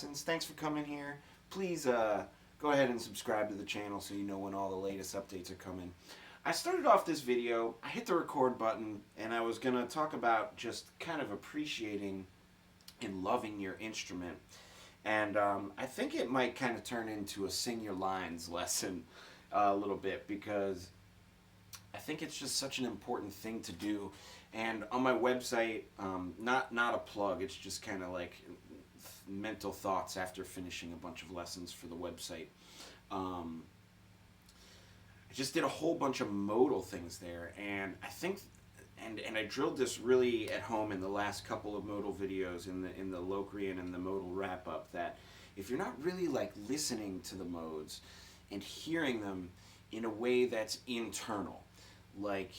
lessons. Thanks for coming here. Please go ahead and subscribe to the channel so you know when all the latest updates are coming. I started off this video, I hit the record button, and I was going to talk about just kind of appreciating and loving your instrument. And I think it might kind of turn into a sing your lines lesson a little bit, because I think it's just such an important thing to do. And on my website, not a plug, it's just kind of like mental thoughts after finishing a bunch of lessons for the website. I just did a whole bunch of modal things there, and I think, and I drilled this really at home in the last couple of modal videos in the Locrian and the modal wrap up, that if you're not really like listening to the modes and hearing them in a way that's internal, like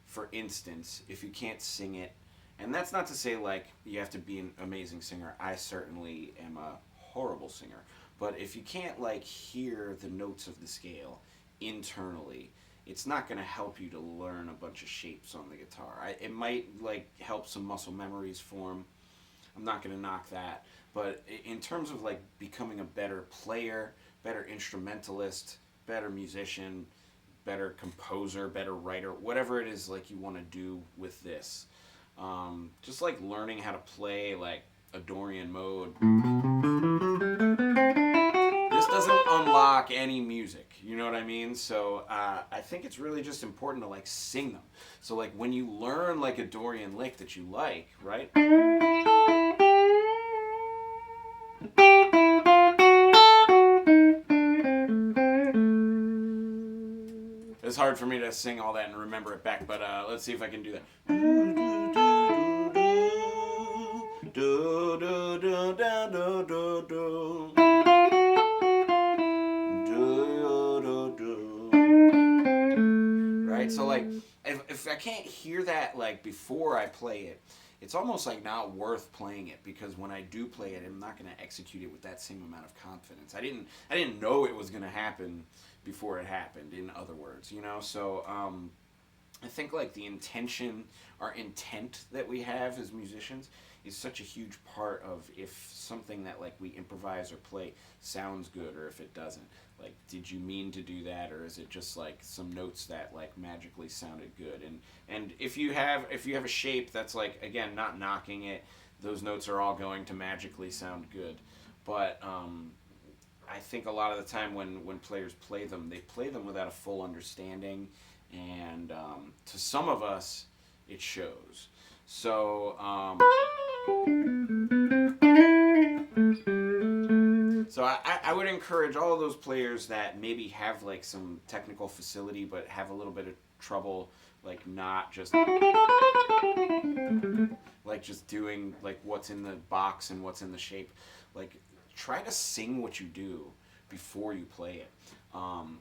for instance, if you can't sing it, and that's not to say like you have to be an amazing singer. I certainly am a horrible singer, but if you can't like hear the notes of the scale internally, it's not going to help you to learn a bunch of shapes on the guitar. It might like help some muscle memories form. I'm not going to knock that, but in terms of like becoming a better player, better instrumentalist, better musician, better composer, better writer, whatever it is like you want to do with this, just like learning how to play like a Dorian mode. This doesn't unlock any music, you know what I mean? So I think it's really just important to like sing them. So like when you learn like a Dorian lick that you like, right? It's hard for me to sing all that and remember it back, but let's see if I can do that. Right? So like if I can't hear that like before I play it, it's almost like not worth playing it, because when I do play it, I'm not going to execute it with that same amount of confidence. I didn't know it was going to happen before it happened, in other words, you know? So I think like the intention, our intent that we have as musicians is such a huge part of if something that like we improvise or play sounds good or if it doesn't. Like, did you mean to do that, or is it just like some notes that like magically sounded good? And if you have a shape that's like, again, not knocking it, those notes are all going to magically sound good. But I think a lot of the time when players play them, they play them without a full understanding, and to some of us, it shows. So so I would encourage all of those players that maybe have like some technical facility but have a little bit of trouble, like not just like just doing like what's in the box and what's in the shape, like try to sing what you do before you play it. And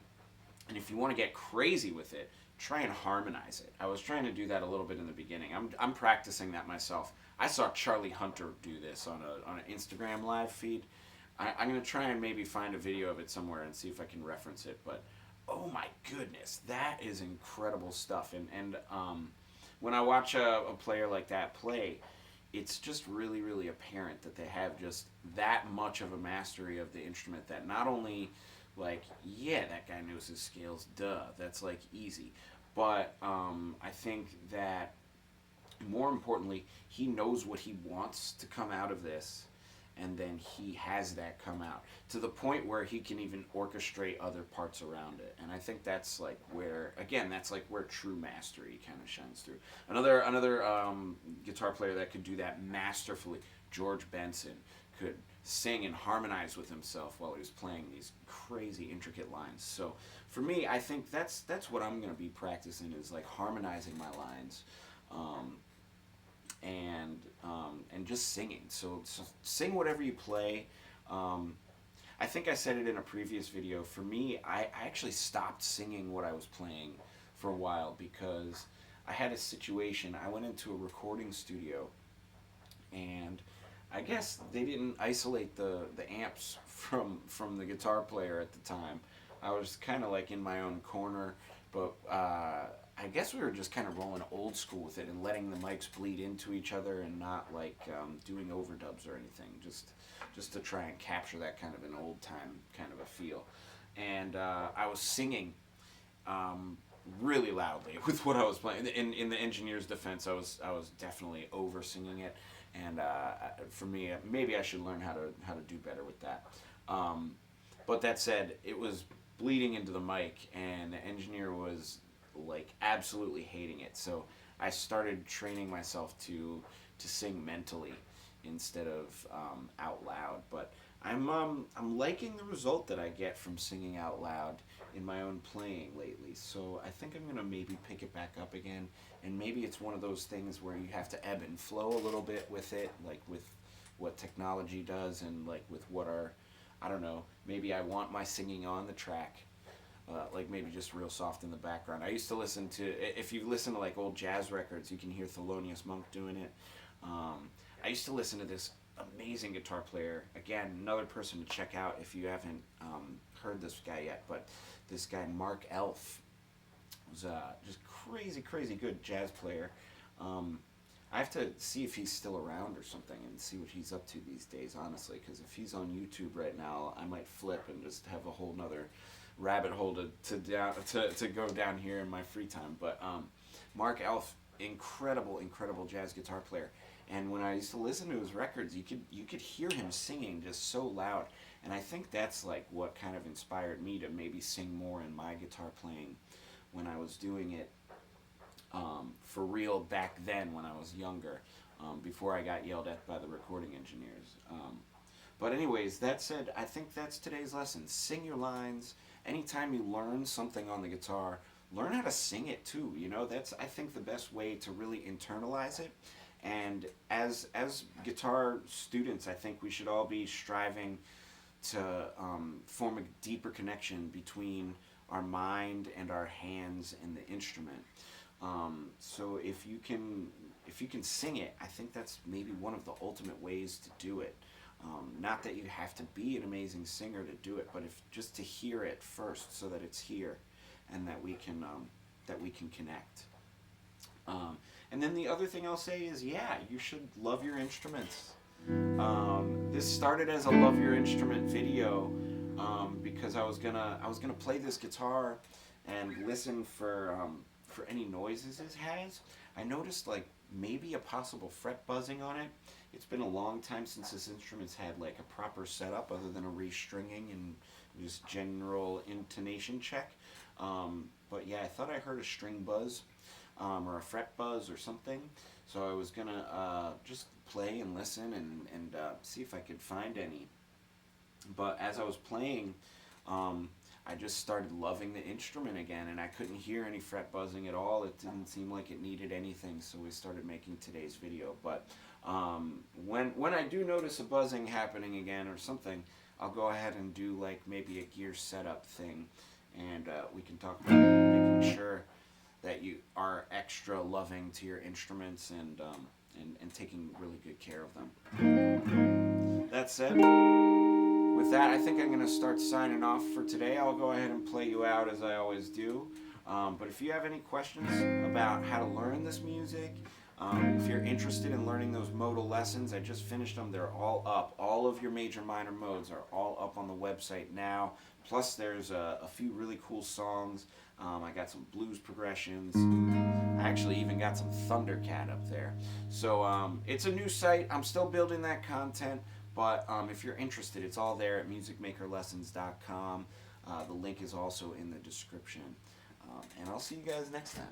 if you want to get crazy with it, try and harmonize it. I was trying to do that a little bit in the beginning. I'm practicing that myself. I saw Charlie Hunter do this on an Instagram live feed. I'm going to try and maybe find a video of it somewhere and see if I can reference it. But oh my goodness, that is incredible stuff. And when I watch a player like that play, it's just really, really apparent that they have just that much of a mastery of the instrument, that not only like, yeah, that guy knows his scales, duh, that's like easy. But I think that more importantly, he knows what he wants to come out of this, and then he has that come out to the point where he can even orchestrate other parts around it. And I think that's like where, again, that's like where true mastery kind of shines through. Another guitar player that could do that masterfully, George Benson, could sing and harmonize with himself while he was playing these crazy intricate lines. So for me, I think that's what I'm going to be practicing, is like harmonizing my lines, and just singing. So sing whatever you play. I think I said it in a previous video. For me, I actually stopped singing what I was playing for a while, because I had a situation. I went into a recording studio, and I guess they didn't isolate the amps from the guitar player at the time. I was kind of like in my own corner, but I guess we were just kind of rolling old school with it and letting the mics bleed into each other and not like doing overdubs or anything. Just to try and capture that kind of an old time kind of a feel. And I was singing really loudly with what I was playing. In the engineer's defense, I was definitely over singing it, and for me, maybe I should learn how to do better with that. Um, but that said, it was bleeding into the mic, and the engineer was like absolutely hating it. So I started training myself to sing mentally instead of out loud. But I'm liking the result that I get from singing out loud in my own playing lately. So I think I'm gonna maybe pick it back up again, and maybe it's one of those things where you have to ebb and flow a little bit with it, like with what technology does, and like with what our, I don't know, maybe I want my singing on the track. Like maybe just real soft in the background. I used to listen to, if you listen to like old jazz records, you can hear Thelonious Monk doing it. I used to listen to this amazing guitar player. Again, another person to check out if you haven't heard this guy yet. But this guy Mark Elf was just crazy, crazy good jazz player. I have to see if he's still around or something and see what he's up to these days, honestly. Because if he's on YouTube right now, I might flip and just have a whole nother rabbit hole to go down here in my free time. But Mark Elf, incredible jazz guitar player. And when I used to listen to his records, you could hear him singing just so loud. And I think that's like what kind of inspired me to maybe sing more in my guitar playing when I was doing it for real back then when I was younger, before I got yelled at by the recording engineers. But anyways, that said, I think that's today's lesson. Sing your lines. Anytime you learn something on the guitar, learn how to sing it too. You know, that's, I think, the best way to really internalize it. And as guitar students, I think we should all be striving to form a deeper connection between our mind and our hands and the instrument. So if you can sing it, I think that's maybe one of the ultimate ways to do it. Not that you have to be an amazing singer to do it, but if just to hear it first, so that it's here, and that we can connect. And then the other thing I'll say is, yeah, you should love your instruments. This started as a love your instrument video because I was gonna play this guitar and listen for any noises it has. I noticed like maybe a possible fret buzzing on it. It's been a long time since this instrument's had like a proper setup other than a restringing and just general intonation check. But yeah, I thought I heard a string buzz or a fret buzz or something. So I was gonna just play and listen and see if I could find any. But as I was playing, I just started loving the instrument again, and I couldn't hear any fret buzzing at all. It didn't seem like it needed anything, so we started making today's video. But when I do notice a buzzing happening again or something, I'll go ahead and do like maybe a gear setup thing, and we can talk about making sure that you are extra loving to your instruments and taking really good care of them. That said, with that, I think I'm going to start signing off for today. I'll go ahead and play you out as I always do. But if you have any questions about how to learn this music, if you're interested in learning those modal lessons, I just finished them. They're all up. All of your major minor modes are all up on the website now. Plus, there's a few really cool songs. I got some blues progressions. I actually even got some Thundercat up there. So it's a new site. I'm still building that content. But if you're interested, it's all there at musicmakerlessons.com. The link is also in the description. And I'll see you guys next time.